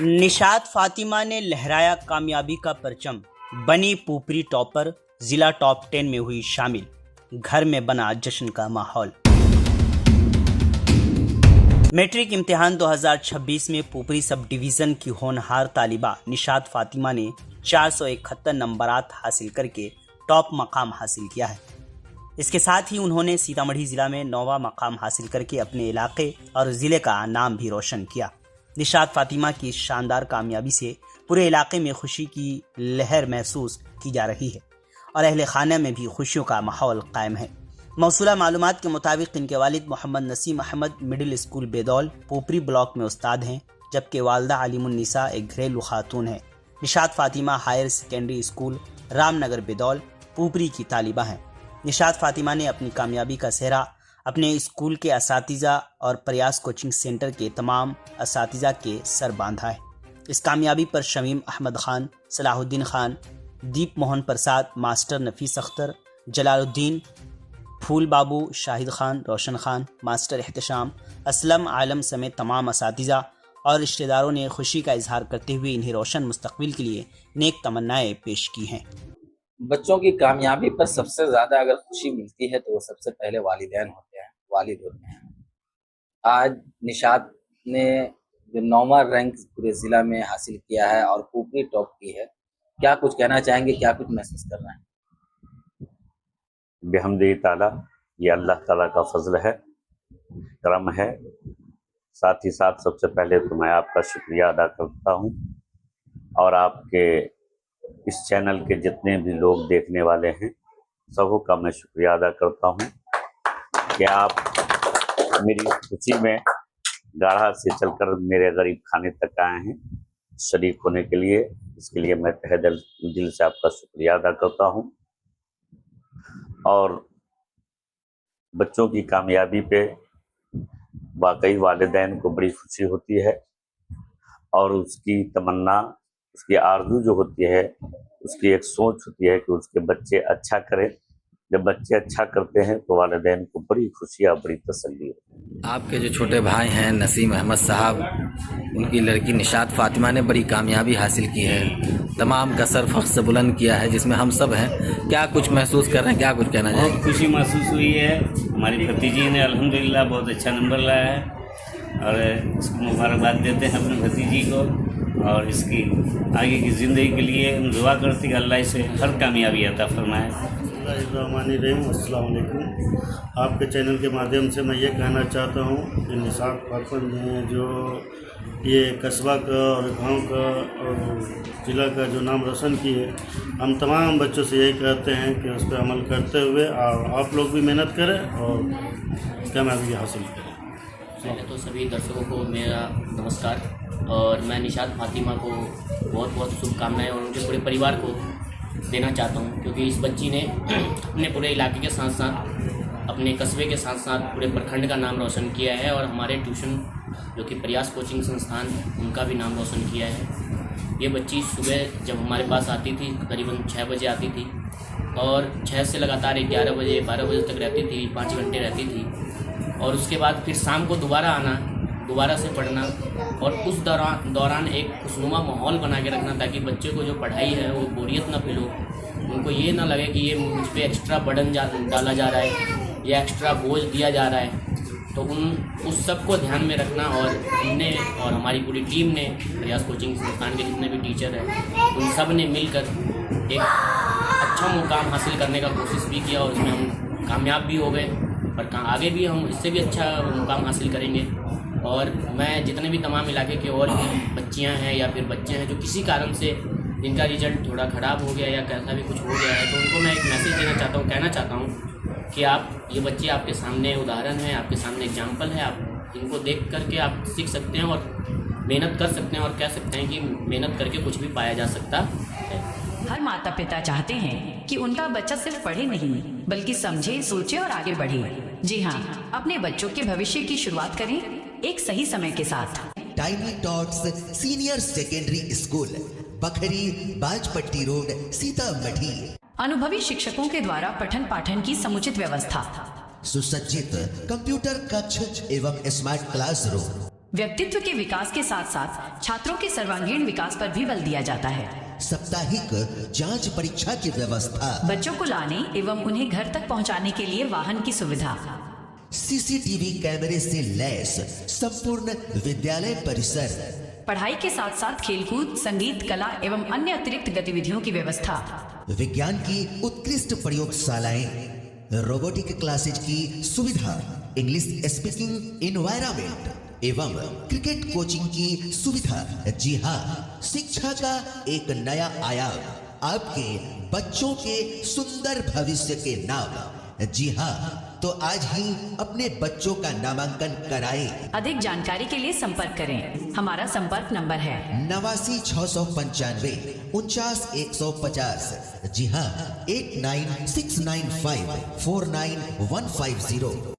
निशात फातिमा ने लहराया कामयाबी का परचम, बनी पुपरी टॉपर, जिला टॉप 10 में हुई शामिल, घर में बना जश्न का माहौल। मैट्रिक इम्तिहान 2026 में पुपरी सब डिवीज़न की होनहार तालिबा निशात फातिमा ने 471 नंबरात हासिल करके टॉप मकाम हासिल किया है। इसके साथ ही उन्होंने सीतामढ़ी ज़िला में 9वां मकाम हासिल करके अपने इलाके और ज़िले का नाम भी रोशन किया। निशात फातिमा की शानदार कामयाबी से पूरे इलाके में खुशी की लहर महसूस की जा रही है और अहले खाना में भी खुशियों का माहौल कायम है। मौसूला मालूमात के मुताबिक इनके वालिद Mohammad Naseem Ahmed middle school Bedaul Pupri block में उस्ताद हैं, जबकि वालदा अलीमुन्निसा एक घरेलू खातून है। Nishat Fatima higher secondary school Ramnagar Bedaul Pupri की तालिबा हैं। निशात फातिमा ने अपनी कामयाबी का सेहरा अपने स्कूल के असातिज़ा और प्रयास कोचिंग सेंटर के तमाम असातिज़ा के सर बांधा है। इस कामयाबी पर शमीम अहमद खान, सलाहुद्दीन खान, दीप मोहन प्रसाद, मास्टर नफीस अख्तर, जलालुद्दीन, फूल बाबू, शाहिद खान, रोशन खान, मास्टर एहतशाम, असलम आलम समेत तमाम असातिज़ा और रिश्तेदारों ने खुशी का इजहार करते हुए इन्हें रोशन मुस्तकबिल के लिए नेक तमन्नाएं पेश की हैं। बच्चों की कामयाबी पर सबसे ज़्यादा अगर खुशी मिलती है तो वो सबसे पहले वालिदैन होते हैं, वालिद होते हैं। आज निशात ने जो 9वां रैंक पूरे ज़िला में हासिल किया है और पुपरी टॉप की है, क्या कुछ कहना चाहेंगे, क्या कुछ महसूस कर रहे हैं? बिहम्दिही ताला, ये अल्लाह ताला का फजल है, करम है। साथ ही साथ सबसे पहले तो मैं आपका शुक्रिया अदा करता हूँ और आपके इस चैनल के जितने भी लोग देखने वाले हैं सबों का मैं शुक्रिया अदा करता हूँ कि आप मेरी खुशी में गाढ़ा से चलकर मेरे गरीब खाने तक आए हैं शरीक होने के लिए। इसके लिए मैं तहे दिल से आपका शुक्रिया अदा करता हूँ। और बच्चों की कामयाबी पे वाकई वालिदैन को बड़ी खुशी होती है और उसकी तमन्ना, उसकी आरज़ू जो होती है, उसकी एक सोच होती है कि उसके बच्चे अच्छा करें। जब बच्चे अच्छा करते हैं तो वालिदैन को बड़ी खुशी और बड़ी तसल्ली होती है। आपके जो छोटे भाई हैं नसीम अहमद साहब, उनकी लड़की निशात फातिमा ने बड़ी कामयाबी हासिल की है, तमाम का सर फख्र से बुलंद किया है, जिसमें हम सब हैं। क्या कुछ महसूस कर रहे हैं, क्या कुछ कहना चाहेंगे? बहुत खुशी महसूस हुई है। हमारी भतीजी ने अल्हम्दुलिल्लाह बहुत अच्छा नंबर लाया है और इसको मुबारकबाद देते हैं अपनी भतीजी को और इसकी आगे की ज़िंदगी के लिए हम दुआ करते हैं कि अल्लाह इसे हर कामयाबी अता फरमाए। अस्सलाम वालेकुम। आपके चैनल के माध्यम से मैं ये कहना चाहता हूँ कि निशात फातिमा ने जो ये कस्बा का और गांव का और ज़िला का जो नाम रोशन किए, हम तमाम बच्चों से यही कहते हैं कि उस पर अमल करते हुए आप लोग भी मेहनत करें और कामयाबी हासिल करें। पहले तो सभी दर्शकों को मेरा नमस्कार और मैं निशात फातिमा को बहुत बहुत शुभकामनाएं और उनके पूरे परिवार को देना चाहता हूं, क्योंकि इस बच्ची ने अपने पूरे इलाके के साथ साथ अपने कस्बे के साथ साथ पूरे प्रखंड का नाम रोशन किया है और हमारे ट्यूशन जो कि प्रयास कोचिंग संस्थान, उनका भी नाम रोशन किया है। ये बच्ची सुबह जब हमारे पास आती थी करीबन 6 बजे आती थी और 6 से लगातार 11 बजे 12 बजे तक रहती थी, 5 घंटे रहती थी और उसके बाद फिर शाम को दोबारा आना, दोबारा से पढ़ना और उस दौरान एक खुशनुमा माहौल बना के रखना ताकि बच्चे को जो पढ़ाई है वो बोरियत ना फील हो, उनको ये ना लगे कि ये मुझ पे एक्स्ट्रा बर्डन डाला जा रहा है या एक्स्ट्रा बोझ दिया जा रहा है। तो उस सब को ध्यान में रखना और हमने और हमारी पूरी टीम ने, प्रयास कोचिंग संस्थान के जितने भी टीचर हैं, उन सब ने मिलकर एक अच्छा मुकाम हासिल करने का कोशिश भी किया और उसमें हम कामयाब भी हो गए और आगे भी हम इससे भी अच्छा मुकाम हासिल करेंगे। और मैं जितने भी तमाम इलाके के और भी बच्चियां हैं या फिर बच्चे हैं जो किसी कारण से जिनका रिजल्ट थोड़ा ख़राब हो गया या कैसा भी कुछ हो गया है, तो उनको मैं एक मैसेज देना चाहता हूँ, कहना चाहता हूँ कि आप, ये बच्चे आपके सामने उदाहरण हैं, आपके सामने एग्जाम्पल है, आप इनको देख करके आप सीख सकते हैं और मेहनत कर सकते हैं और कह सकते हैं कि मेहनत करके कुछ भी पाया जा सकता है। हर माता पिता चाहते हैं कि उनका बच्चा सिर्फ पढ़े नहीं बल्कि समझे, सोचे और आगे बढ़े। जी हाँ, अपने बच्चों के भविष्य की शुरुआत करें एक सही समय के साथ। Tiny tots senior secondary school, Bakhri, Bajpatti road, Sitamarhi. अनुभवी शिक्षकों के द्वारा पठन पाठन की समुचित व्यवस्था, सुसज्जित कंप्यूटर कक्ष एवं स्मार्ट क्लासरूम। व्यक्तित्व के विकास के साथ साथ छात्रों के सर्वांगीण विकास पर भी बल दिया जाता है। साप्ताहिक जांच परीक्षा की व्यवस्था। बच्चों को लाने एवं उन्हें घर तक पहुंचाने के लिए वाहन की सुविधा। सीसीटीवी कैमरे से लैस संपूर्ण विद्यालय परिसर। पढ़ाई के साथ साथ खेलकूद, संगीत, कला एवं अन्य अतिरिक्त गतिविधियों की व्यवस्था। विज्ञान की उत्कृष्ट प्रयोगशालाएं, रोबोटिक क्लासेज की सुविधा, इंग्लिश स्पीकिंग एनवायरनमेंट एवं क्रिकेट कोचिंग की सुविधा। जी हाँ, शिक्षा का एक नया आयाम आपके बच्चों के सुंदर भविष्य के नाम। जी हाँ, तो आज ही अपने बच्चों का नामांकन कराएं। अधिक जानकारी के लिए संपर्क करें। हमारा संपर्क नंबर है 89 695 49 150। जी हाँ, 89 695 49 150।